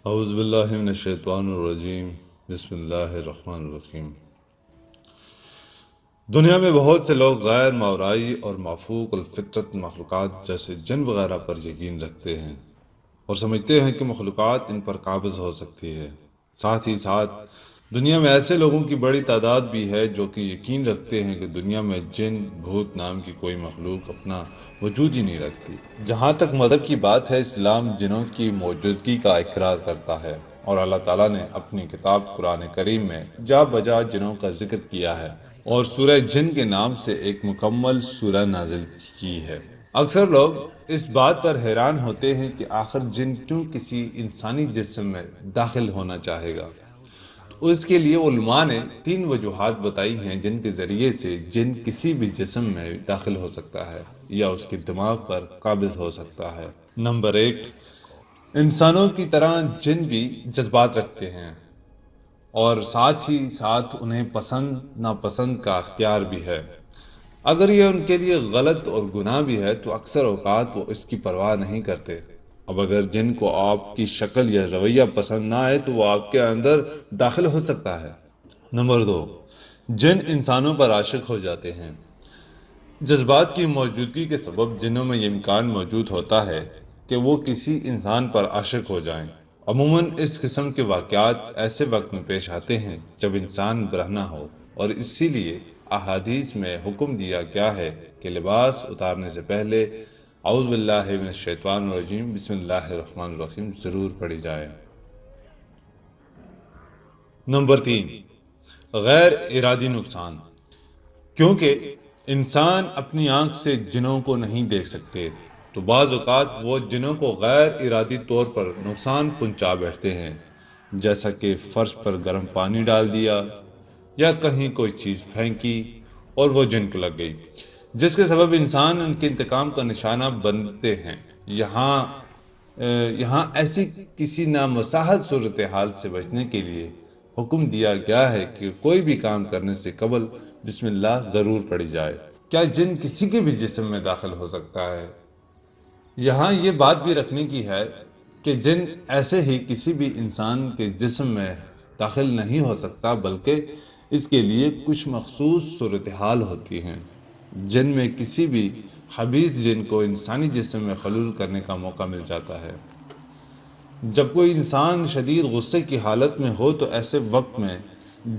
اعوذ باللہ من الشیطان الرجیم، بسم اللہ الرحمن الرحیم۔ دنیا میں بہت سے لوگ غیر ماورائی اور مافوق الفطرت مخلوقات جیسے جن وغیرہ پر یقین رکھتے ہیں اور سمجھتے ہیں کہ مخلوقات ان پر قابض ہو سکتی ہے۔ ساتھ ہی ساتھ دنیا میں ایسے لوگوں کی بڑی تعداد بھی ہے جو کہ یقین رکھتے ہیں کہ دنیا میں جن بھوت نام کی کوئی مخلوق اپنا وجود ہی نہیں رکھتی۔ جہاں تک مذہب کی بات ہے، اسلام جنوں کی موجودگی کا اقرار کرتا ہے اور اللہ تعالیٰ نے اپنی کتاب قرآن کریم میں جا بجا جنوں کا ذکر کیا ہے اور سورہ جن کے نام سے ایک مکمل سورہ نازل کی ہے۔ اکثر لوگ اس بات پر حیران ہوتے ہیں کہ آخر جن کیوں کسی انسانی جسم میں داخل ہونا چاہے گا۔ تو اس کے لیے علماء نے 3 وجوہات بتائی ہیں جن کے ذریعے سے جن کسی بھی جسم میں داخل ہو سکتا ہے یا اس کے دماغ پر قابض ہو سکتا ہے۔ نمبر 1، انسانوں کی طرح جن بھی جذبات رکھتے ہیں اور ساتھ ہی ساتھ انہیں پسند ناپسند کا اختیار بھی ہے۔ اگر یہ ان کے لیے غلط اور گناہ بھی ہے تو اکثر اوقات وہ اس کی پرواہ نہیں کرتے۔ اب اگر جن کو آپ کی شکل یا رویہ پسند نہ آئے تو وہ آپ کے اندر داخل ہو سکتا ہے۔ نمبر 2، جن انسانوں پر عاشق ہو جاتے ہیں۔ جذبات کی موجودگی کے سبب جنوں میں یہ امکان موجود ہوتا ہے کہ وہ کسی انسان پر عاشق ہو جائیں۔ عموماً اس قسم کے واقعات ایسے وقت میں پیش آتے ہیں جب انسان برہنہ ہو، اور اسی لیے احادیث میں حکم دیا گیا ہے کہ لباس اتارنے سے پہلے اعوذ باللہ من الشیطان الرجیم بسم اللہ الرحمن الرحیم ضرور پڑھی جائے۔ نمبر 3، غیر ارادی نقصان۔ کیونکہ انسان اپنی آنکھ سے جنوں کو نہیں دیکھ سکتے تو بعض اوقات وہ جنوں کو غیر ارادی طور پر نقصان پہنچا بیٹھتے ہیں، جیسا کہ فرش پر گرم پانی ڈال دیا یا کہیں کوئی چیز پھینکی اور وہ جن کو لگ گئی، جس کے سبب انسان ان کے انتقام کا نشانہ بنتے ہیں۔ یہاں ایسی کسی نامساعد صورتحال سے بچنے کے لیے حکم دیا گیا ہے کہ کوئی بھی کام کرنے سے قبل بسم اللہ ضرور پڑھی جائے۔ کیا جن کسی کے بھی جسم میں داخل ہو سکتا ہے؟ یہاں یہ بات بھی رکھنے کی ہے کہ جن ایسے ہی کسی بھی انسان کے جسم میں داخل نہیں ہو سکتا، بلکہ اس کے لیے کچھ مخصوص صورتحال ہوتی ہیں۔ جن میں کسی بھی خبیث جن کو انسانی جسم میں خلول کرنے کا موقع مل جاتا ہے۔ جب کوئی انسان شدید غصے کی حالت میں ہو تو ایسے وقت میں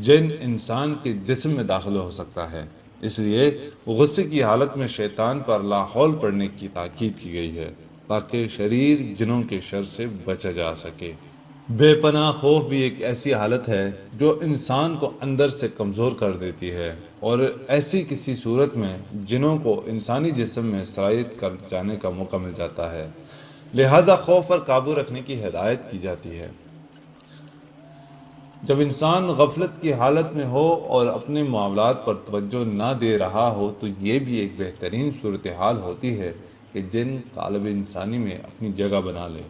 جن انسان کے جسم میں داخل ہو سکتا ہے، اس لیے غصے کی حالت میں شیطان پر لا حول پڑھنے کی تاکید کی گئی ہے تاکہ شریر جنوں کے شر سے بچا جا سکے۔ بے پناہ خوف بھی ایک ایسی حالت ہے جو انسان کو اندر سے کمزور کر دیتی ہے، اور ایسی کسی صورت میں جنوں کو انسانی جسم میں سرایت کر جانے کا موقع مل جاتا ہے، لہذا خوف پر قابو رکھنے کی ہدایت کی جاتی ہے۔ جب انسان غفلت کی حالت میں ہو اور اپنے معاملات پر توجہ نہ دے رہا ہو تو یہ بھی ایک بہترین صورتحال ہوتی ہے کہ جن قالب انسانی میں اپنی جگہ بنا لے۔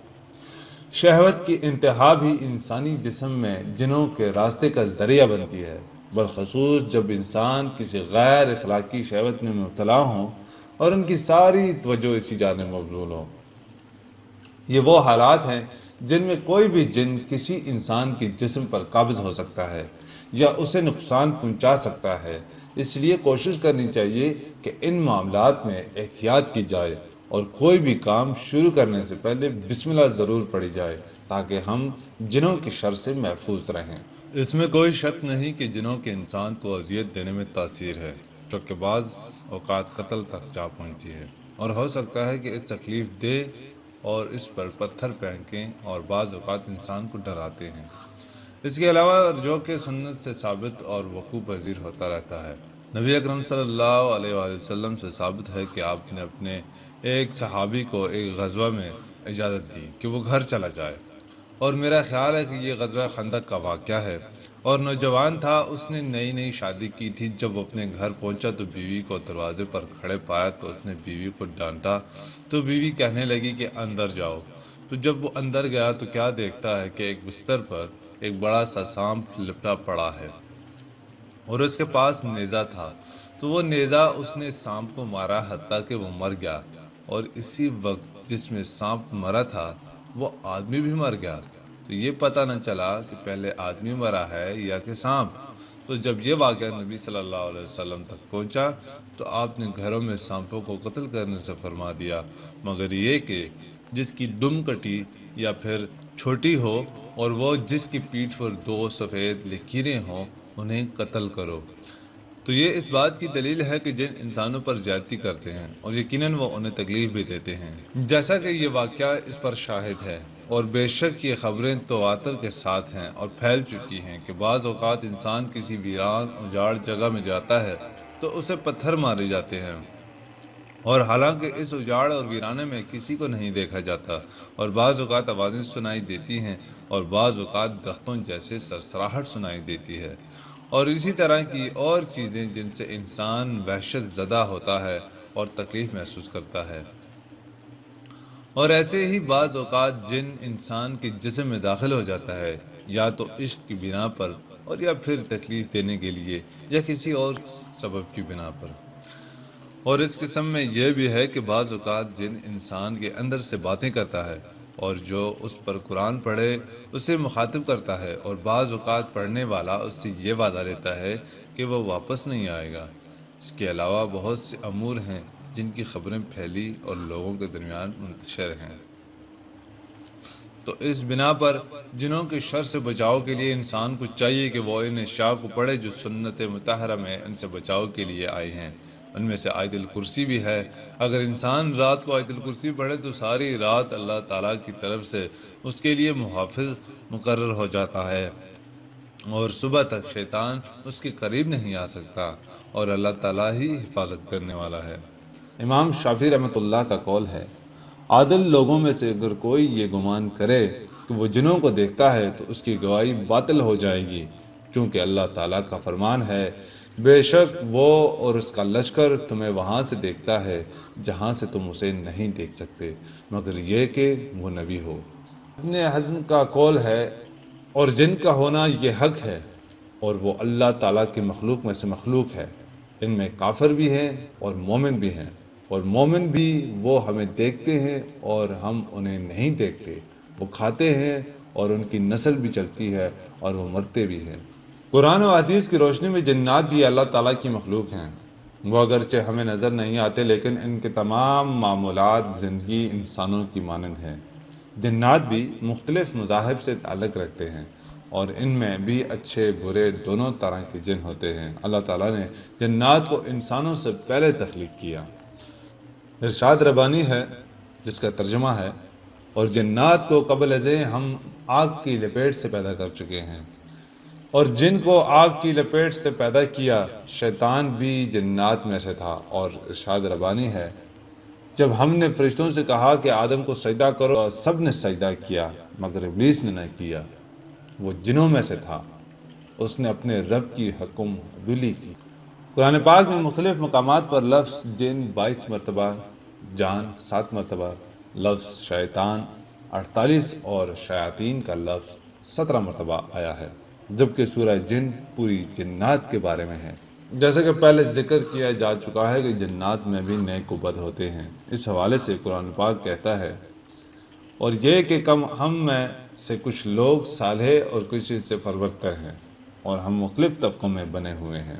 شہوت کی انتہا بھی انسانی جسم میں جنوں کے راستے کا ذریعہ بنتی ہے، بالخصوص جب انسان کسی غیر اخلاقی شہوت میں مبتلا ہوں اور ان کی ساری توجہ اسی جانب مبذول ہو۔ یہ وہ حالات ہیں جن میں کوئی بھی جن کسی انسان کے جسم پر قابض ہو سکتا ہے یا اسے نقصان پہنچا سکتا ہے۔ اس لیے کوشش کرنی چاہیے کہ ان معاملات میں احتیاط کی جائے اور کوئی بھی کام شروع کرنے سے پہلے بسم اللہ ضرور پڑھی جائے تاکہ ہم جنوں کے شر سے محفوظ رہیں۔ اس میں کوئی شک نہیں کہ جنوں کے انسان کو اذیت دینے میں تاثیر ہے، جو کہ بعض اوقات قتل تک جا پہنچتی ہے، اور ہو سکتا ہے کہ اس تکلیف دے اور اس پر پتھر پھینکیں اور بعض اوقات انسان کو ڈراتے ہیں۔ اس کے علاوہ جو کہ سنت سے ثابت اور وقوع پذیر ہوتا رہتا ہے۔ نبی اکرم صلی اللہ علیہ وآلہ وسلم سے ثابت ہے کہ آپ نے اپنے ایک صحابی کو ایک غزوہ میں اجازت دی کہ وہ گھر چلا جائے، اور میرا خیال ہے کہ یہ غزوہ خندق کا واقعہ ہے، اور نوجوان تھا، اس نے نئی شادی کی تھی۔ جب وہ اپنے گھر پہنچا تو بیوی کو دروازے پر کھڑے پایا تو اس نے بیوی کو ڈانٹا تو بیوی کہنے لگی کہ اندر جاؤ۔ تو جب وہ اندر گیا تو کیا دیکھتا ہے کہ ایک بستر پر ایک بڑا سا سانپ لپٹا پڑا ہے اور اس کے پاس نیزہ تھا، تو وہ نیزہ اس نے سانپ کو مارا حتیٰ کہ وہ مر گیا، اور اسی وقت جس میں سانپ مرا تھا وہ آدمی بھی مر گیا۔ تو یہ پتہ نہ چلا کہ پہلے آدمی مرا ہے یا کہ سانپ۔ تو جب یہ واقعہ نبی صلی اللہ علیہ وسلم تک پہنچا تو آپ نے گھروں میں سانپوں کو قتل کرنے سے فرما دیا، مگر یہ کہ جس کی دم کٹی یا پھر چھوٹی ہو اور وہ جس کی پیٹھ پر 2 سفید لکیریں ہوں انہیں قتل کرو۔ تو یہ اس بات کی دلیل ہے کہ جن انسانوں پر زیادتی کرتے ہیں اور یقیناً وہ انہیں تکلیف بھی دیتے ہیں، جیسا کہ یہ واقعہ اس پر شاہد ہے، اور بے شک یہ خبریں تواتر کے ساتھ ہیں اور پھیل چکی ہیں کہ بعض اوقات انسان کسی ویران اجاڑ جگہ میں جاتا ہے تو اسے پتھر مارے جاتے ہیں، اور حالانکہ اس اجاڑ اور ویرانے میں کسی کو نہیں دیکھا جاتا، اور بعض اوقات آوازیں سنائی دیتی ہیں اور بعض اوقات درختوں جیسے سرسراہٹ سنائی دیتی ہے، اور اسی طرح کی اور چیزیں جن سے انسان وحشت زدہ ہوتا ہے اور تکلیف محسوس کرتا ہے۔ اور ایسے ہی بعض اوقات جن انسان کے جسم میں داخل ہو جاتا ہے، یا تو عشق کی بنا پر اور یا پھر تکلیف دینے کے لیے یا کسی اور سبب کی بنا پر۔ اور اس قسم میں یہ بھی ہے کہ بعض اوقات جن انسان کے اندر سے باتیں کرتا ہے اور جو اس پر قرآن پڑھے اسے مخاطب کرتا ہے، اور بعض اوقات پڑھنے والا اس سے یہ وعدہ لیتا ہے کہ وہ واپس نہیں آئے گا۔ اس کے علاوہ بہت سے امور ہیں جن کی خبریں پھیلی اور لوگوں کے درمیان منتشر ہیں۔ تو اس بنا پر جنوں کے شر سے بچاؤ کے لیے انسان کو چاہیے کہ وہ ان اشیاء کو پڑھے جو سنت مطہرہ میں ان سے بچاؤ کے لیے آئی ہیں۔ ان میں سے آیت الکرسی بھی ہے۔ اگر انسان رات کو آیت الکرسی پڑھے تو ساری رات اللہ تعالیٰ کی طرف سے اس کے لیے محافظ مقرر ہو جاتا ہے، اور صبح تک شیطان اس کے قریب نہیں آ سکتا، اور اللہ تعالیٰ ہی حفاظت کرنے والا ہے۔ امام شافعی رحمۃ اللہ کا قول ہے، عادل لوگوں میں سے اگر کوئی یہ گمان کرے کہ وہ جنوں کو دیکھتا ہے تو اس کی گواہی باطل ہو جائے گی، کیونکہ اللہ تعالیٰ کا فرمان ہے، بے شک وہ اور اس کا لشکر تمہیں وہاں سے دیکھتا ہے جہاں سے تم اسے نہیں دیکھ سکتے، مگر یہ کہ وہ نبی ہو۔ ابن حزم کا قول ہے، اور جن کا ہونا یہ حق ہے، اور وہ اللہ تعالیٰ کی مخلوق میں سے مخلوق ہے، ان میں کافر بھی ہیں اور مومن بھی ہیں، اور مومن بھی وہ ہمیں دیکھتے ہیں اور ہم انہیں نہیں دیکھتے، وہ کھاتے ہیں اور ان کی نسل بھی چلتی ہے اور وہ مرتے بھی ہیں۔ قرآن و حدیث کی روشنی میں جنات بھی اللہ تعالیٰ کی مخلوق ہیں، وہ اگرچہ ہمیں نظر نہیں آتے لیکن ان کے تمام معمولات زندگی انسانوں کی مانند ہیں۔ جنات بھی مختلف مذاہب سے تعلق رکھتے ہیں، اور ان میں بھی اچھے برے دونوں طرح کے جن ہوتے ہیں۔ اللہ تعالیٰ نے جنات کو انسانوں سے پہلے تخلیق کیا۔ ارشاد ربانی ہے جس کا ترجمہ ہے، اور جنات کو قبل ازیں ہم آگ کی لپیٹ سے پیدا کر چکے ہیں، اور جن کو آگ کی لپیٹ سے پیدا کیا شیطان بھی جنات میں سے تھا۔ اور ارشاد ربانی ہے، جب ہم نے فرشتوں سے کہا کہ آدم کو سجدہ کرو، سب نے سجدہ کیا مگر ابلیس نے نہ کیا، وہ جنوں میں سے تھا، اس نے اپنے رب کی حکم عدولی کی۔ قرآن پاک میں مختلف مقامات پر لفظ جن 22 مرتبہ، جان 7 مرتبہ، لفظ شیطان 48 اور شیاطین کا لفظ 17 مرتبہ آیا ہے، جبکہ سورہ جن پوری جنات کے بارے میں ہے۔ جیسا کہ پہلے ذکر کیا جا چکا ہے کہ جنات میں بھی نیک و بد ہوتے ہیں۔ اس حوالے سے قرآن پاک کہتا ہے، اور یہ کہ کم ہم میں سے کچھ لوگ صالح اور کچھ سے پرورتر ہیں، اور ہم مختلف طبقوں میں بنے ہوئے ہیں۔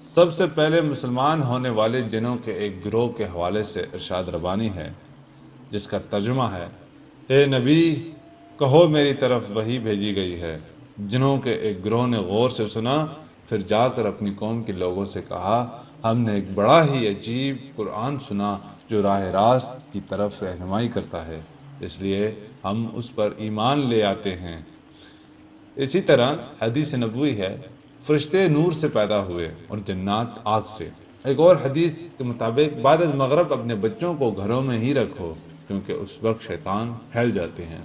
سب سے پہلے مسلمان ہونے والے جنوں کے ایک گروہ کے حوالے سے ارشاد ربانی ہے جس کا ترجمہ ہے، اے نبی کہو میری طرف وحی بھیجی گئی ہے۔ جنوں کے ایک گروہ نے غور سے سنا، پھر جا کر اپنی قوم کے لوگوں سے کہا، ہم نے ایک بڑا ہی عجیب قرآن سنا جو راہ راست کی طرف رہنمائی کرتا ہے، اس لیے ہم اس پر ایمان لے آتے ہیں۔ اسی طرح حدیث نبوی ہے، فرشتے نور سے پیدا ہوئے اور جنات آگ سے۔ ایک اور حدیث کے مطابق بعد از مغرب اپنے بچوں کو گھروں میں ہی رکھو، کیونکہ اس وقت شیطان پھیل جاتے ہیں،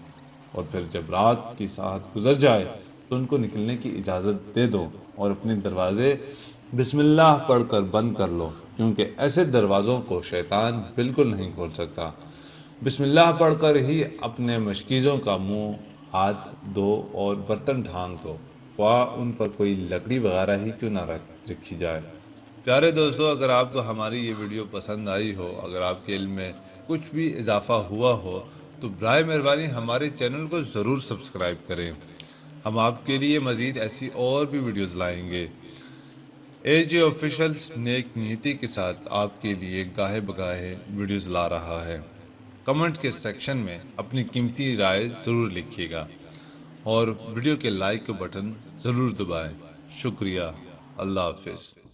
اور پھر جب رات کی ساعت گزر جائے تو ان کو نکلنے کی اجازت دے دو، اور اپنے دروازے بسم اللہ پڑھ کر بند کر لو، کیونکہ ایسے دروازوں کو شیطان بالکل نہیں کھول سکتا۔ بسم اللہ پڑھ کر ہی اپنے مشکیزوں کا منہ ہاتھ دو اور برتن ڈھانک دو، خواہ ان پر کوئی لکڑی وغیرہ ہی کیوں نہ رکھی جائے۔ پیارے دوستو، اگر آپ کو ہماری یہ ویڈیو پسند آئی ہو، اگر آپ کے علم میں کچھ بھی اضافہ ہوا ہو تو برائے مہربانی ہمارے چینل کو ضرور سبسکرائب کریں۔ ہم آپ کے لیے مزید ایسی اور بھی ویڈیوز لائیں گے۔ اے جے آفیشل نیک نیتی کے ساتھ آپ کے لیے گاہے بگاہے ویڈیوز لا رہا ہے۔ کمنٹ کے سیکشن میں اپنی قیمتی رائے ضرور لکھیے گا اور ویڈیو کے لائک بٹن ضرور دبائیں۔ شکریہ۔ اللہ حافظ۔